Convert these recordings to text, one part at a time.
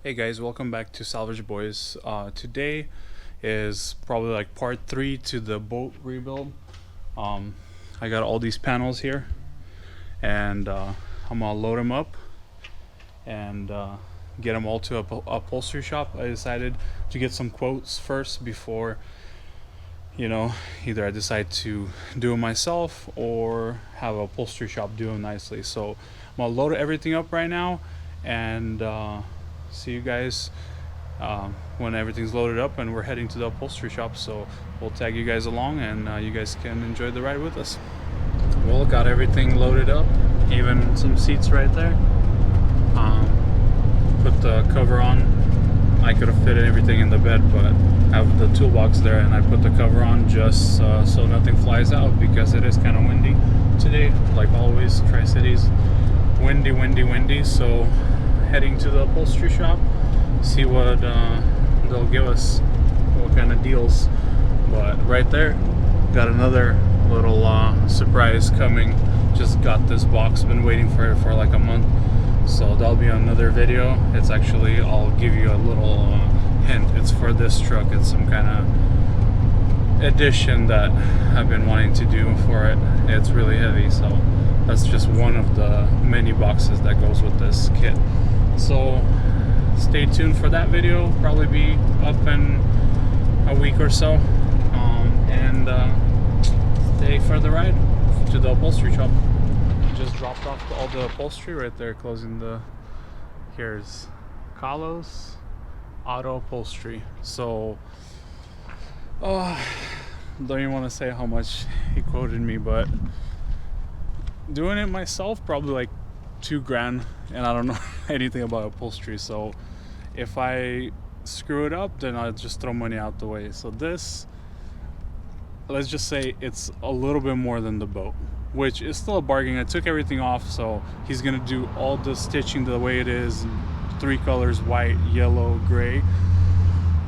Hey guys, welcome back to SalvageBoiz. Today is probably like part 3 to the boat rebuild. I got all these panels here, and I'm gonna load them up and get them all to a upholstery shop. I decided to get some quotes first before, either I decide to do them myself or have a upholstery shop do them nicely. So I'm gonna load everything up right now and see you guys when everything's loaded up and we're heading to the upholstery shop. So we'll tag you guys along, and you guys can enjoy the ride with us. Well, got everything loaded up, even some seats right there. Put the cover on. I could have fit everything in the bed, but I have the toolbox there, and I put the cover on just so nothing flies out, because it is kind of windy today, like always. Tri-Cities, windy. So heading to the upholstery shop, see what they'll give us, what kind of deals. But right there, got another little surprise coming. Just got this box, been waiting for it for like a month, so that'll be another video. It's actually, I'll give you a little hint, it's for this truck. It's some kind of addition that I've been wanting to do for it. It's really heavy, so that's just one of the many boxes that goes with this kit. So stay tuned for that video. Probably be up in a week or so, and stay for the ride to the upholstery shop. Just dropped off all the upholstery right there, closing the, here's Carlos Auto Upholstery. So don't even want to say how much he quoted me, but doing it myself, probably like $2,000, and I don't know anything about upholstery, so if I screw it up, then I'll just throw money out the way. So this, let's just say it's a little bit more than the boat, which is still a bargain. I took everything off, so he's gonna do all the stitching the way it is, 3 colors: white, yellow, gray,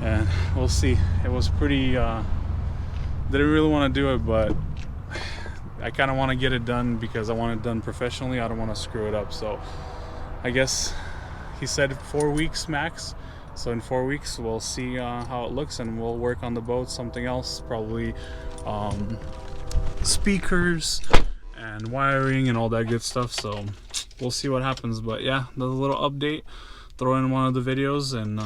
and we'll see. It was pretty didn't really want to do it, but I kind of want to get it done because I want it done professionally. I don't want to screw it up. So I guess he said 4 weeks max. So in 4 weeks we'll see how it looks, and we'll work on the boat, something else, probably speakers and wiring and all that good stuff. So we'll see what happens. But yeah, there's a little update, throw in one of the videos, and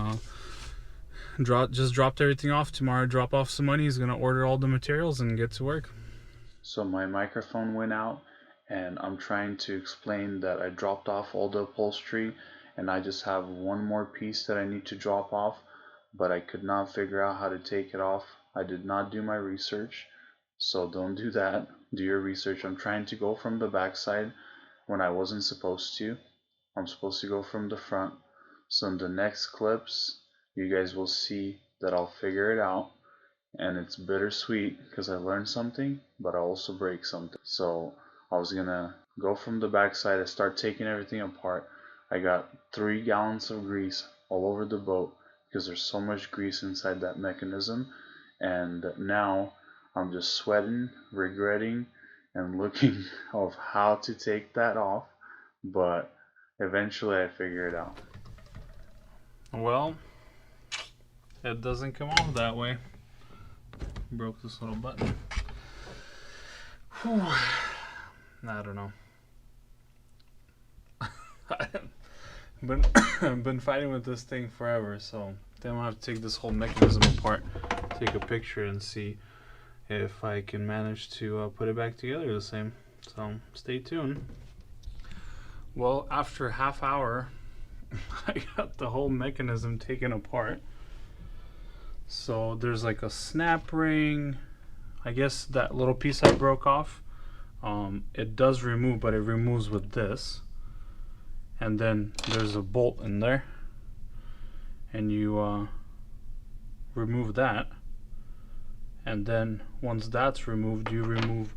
just dropped everything off. Tomorrow drop off some money. He's gonna order all the materials and get to work. So my microphone went out, and I'm trying to explain that I dropped off all the upholstery and I just have one more piece that I need to drop off, but I could not figure out how to take it off. I did not do my research, so don't do that. Do your research. I'm trying to go from the back side when I wasn't supposed to. I'm supposed to go from the front. So in the next clips, you guys will see that I'll figure it out. And it's bittersweet because I learned something, but I also break something. So I was gonna go from the backside. I start taking everything apart. I got 3 gallons of grease all over the boat because there's so much grease inside that mechanism, and now I'm just sweating, regretting, and looking of how to take that off. But eventually I figure it out. Well, it doesn't come off that way. Broke this little button. Whew. I don't know. I've been fighting with this thing forever, so then I'll have to take this whole mechanism apart, take a picture, and see if I can manage to put it back together the same. So stay tuned. Well, after a half hour, I got the whole mechanism taken apart. So there's like a snap ring. I guess that little piece I broke off, it does remove, but it removes with this. And then there's a bolt in there, and you remove that. And then once that's removed, you remove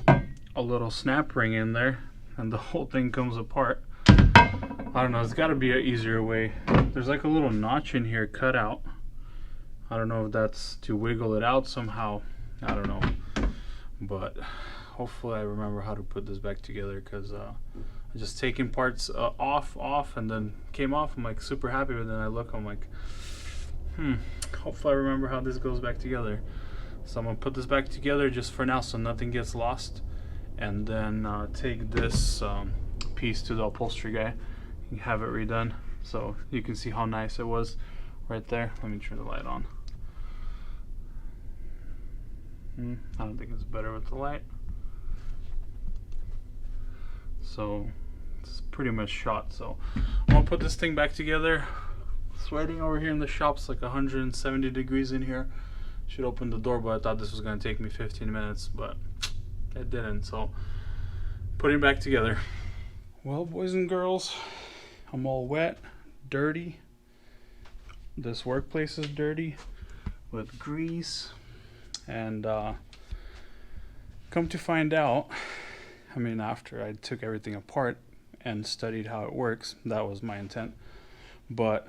a little snap ring in there, and the whole thing comes apart. I don't know, there's got to be an easier way. There's like a little notch in here cut out. I don't know if that's to wiggle it out somehow. I don't know, but hopefully I remember how to put this back together, because I just taking parts off, and then came off. I'm like super happy, but then I look, I'm like, hopefully I remember how this goes back together. So I'm gonna put this back together just for now so nothing gets lost, and then take this piece to the upholstery guy and have it redone, so you can see how nice it was right there. Let me turn the light on. I don't think it's better with the light. So it's pretty much shot. So I'm gonna put this thing back together. Sweating over here in the shop's like 170 degrees in here. Should open the door, but I thought this was gonna take me 15 minutes, but it didn't. So putting it back together. Well, boys and girls, I'm all wet, dirty. This workplace is dirty with grease, and come to find out, I mean, after I took everything apart and studied how it works, that was my intent, but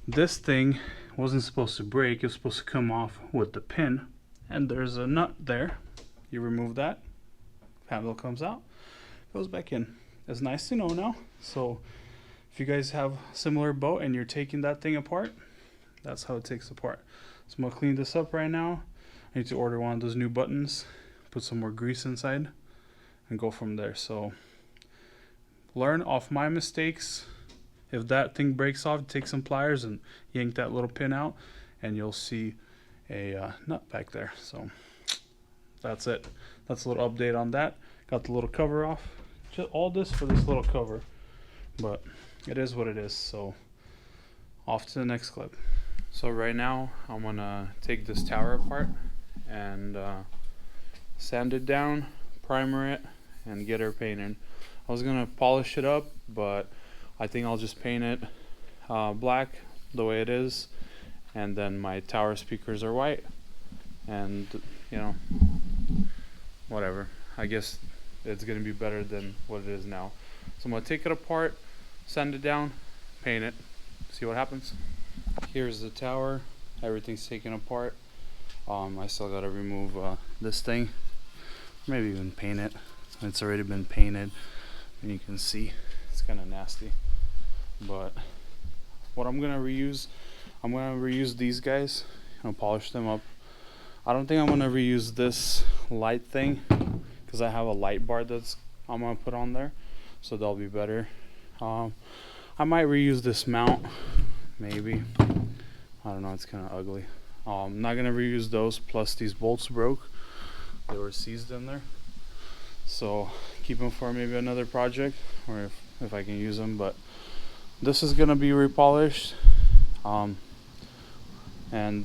this thing wasn't supposed to break. It was supposed to come off with the pin, and there's a nut there. You remove that, handle comes out, goes back in. It's nice to know now. So if you guys have a similar boat and you're taking that thing apart, that's how it takes apart. So I'm gonna clean this up right now. I need to order one of those new buttons, put some more grease inside, and go from there. So learn off my mistakes. If that thing breaks off, take some pliers and yank that little pin out, and you'll see a nut back there. So that's it. That's a little update on that. Got the little cover off. Just all this for this little cover, but it is what it is. So off to the next clip. So right now I'm gonna take this tower apart and sand it down, primer it, and get her painted. I was gonna polish it up, but I think I'll just paint it black the way it is, and then my tower speakers are white, and you know, whatever. I guess it's gonna be better than what it is now. So I'm gonna take it apart, sand it down, paint it, see what happens. Here's the tower. Everything's taken apart. I still gotta remove this thing, maybe even paint it. It's already been painted, and you can see it's kind of nasty. But what I'm gonna reuse these guys and polish them up. I don't think I'm gonna reuse this light thing because I have a light bar that's I'm gonna put on there, so they'll be better. I might reuse this mount, maybe. I don't know, it's kind of ugly. I'm not gonna reuse those, plus these bolts broke. They were seized in there, so keep them for maybe another project, or if I can use them. But this is gonna be repolished, and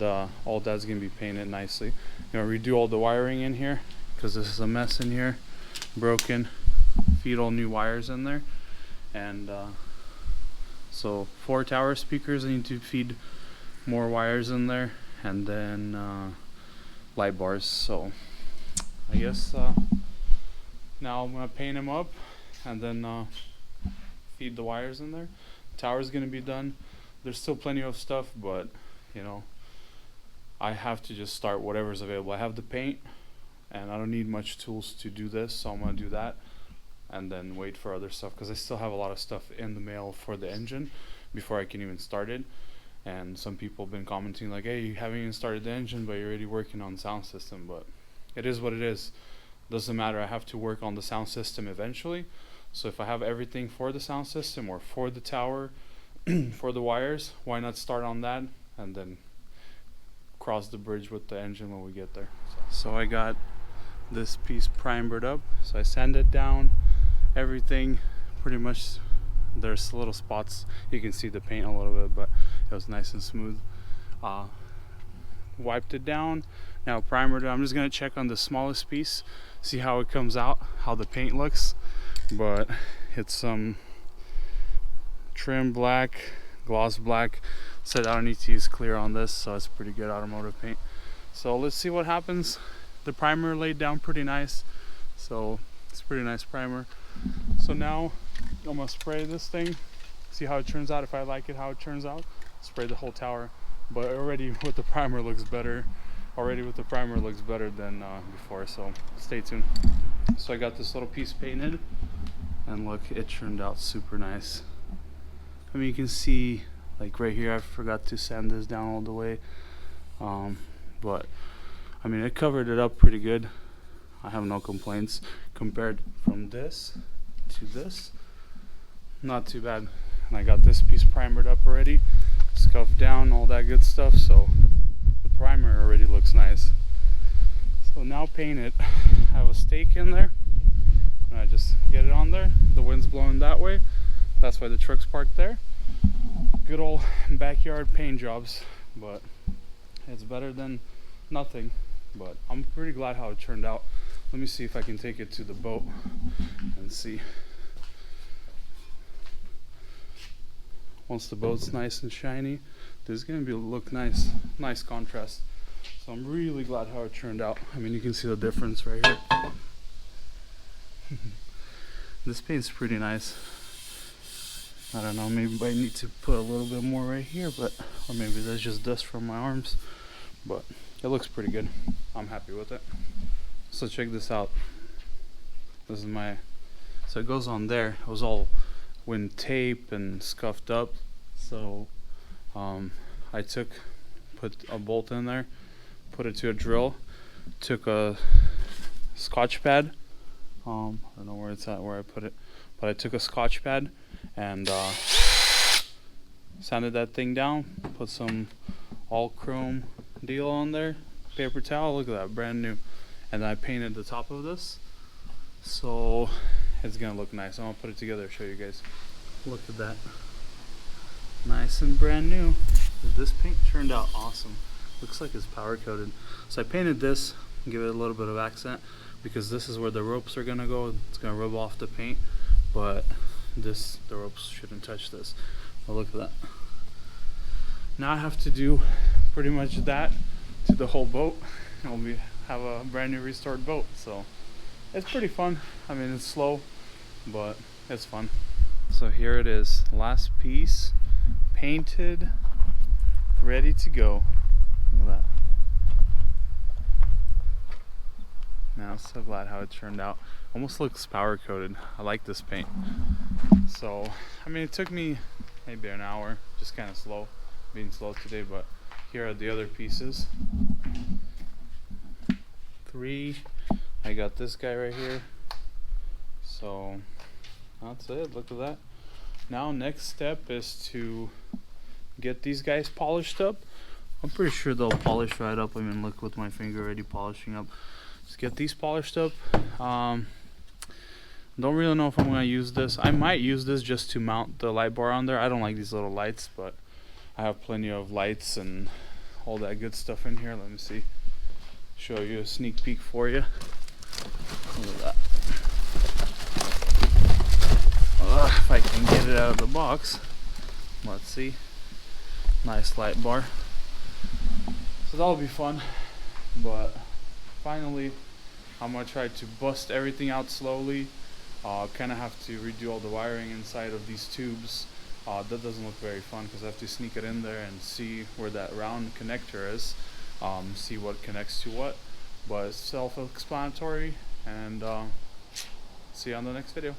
all that's gonna be painted nicely. You know, redo all the wiring in here because this is a mess in here, broken. Feed all new wires in there, and so 4 tower speakers. I need to feed more wires in there, and then light bars. So I guess now I'm gonna paint them up and then feed the wires in there. Tower's gonna be done. There's still plenty of stuff, but you know, I have to just start whatever's available. I have the paint, and I don't need much tools to do this, so I'm gonna do that and then wait for other stuff, because I still have a lot of stuff in the mail for the engine before I can even start it. And some people have been commenting like, hey, you haven't even started the engine, but you're already working on the sound system. But it is what it is. Doesn't matter. I have to work on the sound system eventually. So if I have everything for the sound system or for the tower, for the wires, why not start on that and then cross the bridge with the engine when we get there. So I got this piece primered up. So I sanded down everything pretty much. There's little spots, you can see the paint a little bit, but it was nice and smooth. Wiped it down, now primered it. I'm just gonna check on the smallest piece, see how it comes out, how the paint looks. But it's some trim black, gloss black. Said I don't need to use clear on this, so it's pretty good automotive paint. So let's see what happens. The primer laid down pretty nice, so it's a pretty nice primer. So now I'm gonna spray this thing, see how it turns out. If I like it how it turns out, spray the whole tower. But already with the primer looks better. Than before, so stay tuned. So I got this little piece painted, And look, it turned out super nice. I mean, you can see like right here, I forgot to sand this down all the way, but I mean, it covered it up pretty good. I have no complaints compared from this to this. Not too bad. And I got this piece primered up already, scuffed down, all that good stuff, so the primer already looks nice. So now paint it. I have a stake in there, and I just get it on there. The wind's blowing that way, that's why the truck's parked there. Good old backyard paint jobs, but it's better than nothing. But I'm pretty glad how it turned out. Let me see if I can take it to the boat and see. Once the boat's nice and shiny, there's gonna be look nice contrast. So I'm really glad how it turned out. I mean, you can see the difference right here. This paint's pretty nice. I don't know, maybe I need to put a little bit more right here, but or maybe that's just dust from my arms, but it looks pretty good. I'm happy with it. So check this out. This is my, so it goes on there. It was all wind tape and scuffed up, so I put a bolt in there, put it to a drill, took a Scotch pad, I don't know where it's at, where I put it, but I took a Scotch pad and sanded that thing down, put some all chrome deal on there, paper towel, look at that, brand new, and I painted the top of this, so it's gonna look nice. I'm gonna put it together, show you guys. Look at that, nice and brand new. This paint turned out awesome. Looks like it's powder coated. So I painted this, give it a little bit of accent, because this is where the ropes are gonna go. It's gonna rub off the paint, but the ropes shouldn't touch this. But look at that. Now I have to do pretty much that to the whole boat, and we'll have a brand new restored boat. So it's pretty fun. I mean, it's slow, but it's fun. So here it is, last piece, painted, ready to go. Look at that. Now I'm so glad how it turned out. Almost looks powder coated. I like this paint. So I mean, it took me maybe an hour, just kind of slow, being slow today, but here are the other pieces. 3, I got this guy right here. So that's it, look at that. Now next step is to get these guys polished up. I'm pretty sure they'll polish right up. I mean, look, with my finger already polishing up. Let's get these polished up. Don't really know if I'm gonna use this. I might use this just to mount the light bar on there. I don't like these little lights, but I have plenty of lights and all that good stuff in here. Let me see, show you a sneak peek for you. Look at that. If I can get it out of the box, let's see. Nice light bar. So that'll be fun. But finally, I'm gonna try to bust everything out slowly. Kind of have to redo all the wiring inside of these tubes. That doesn't look very fun because I have to sneak it in there and see where that round connector is. See what connects to what. But it's self-explanatory, and see you on the next video.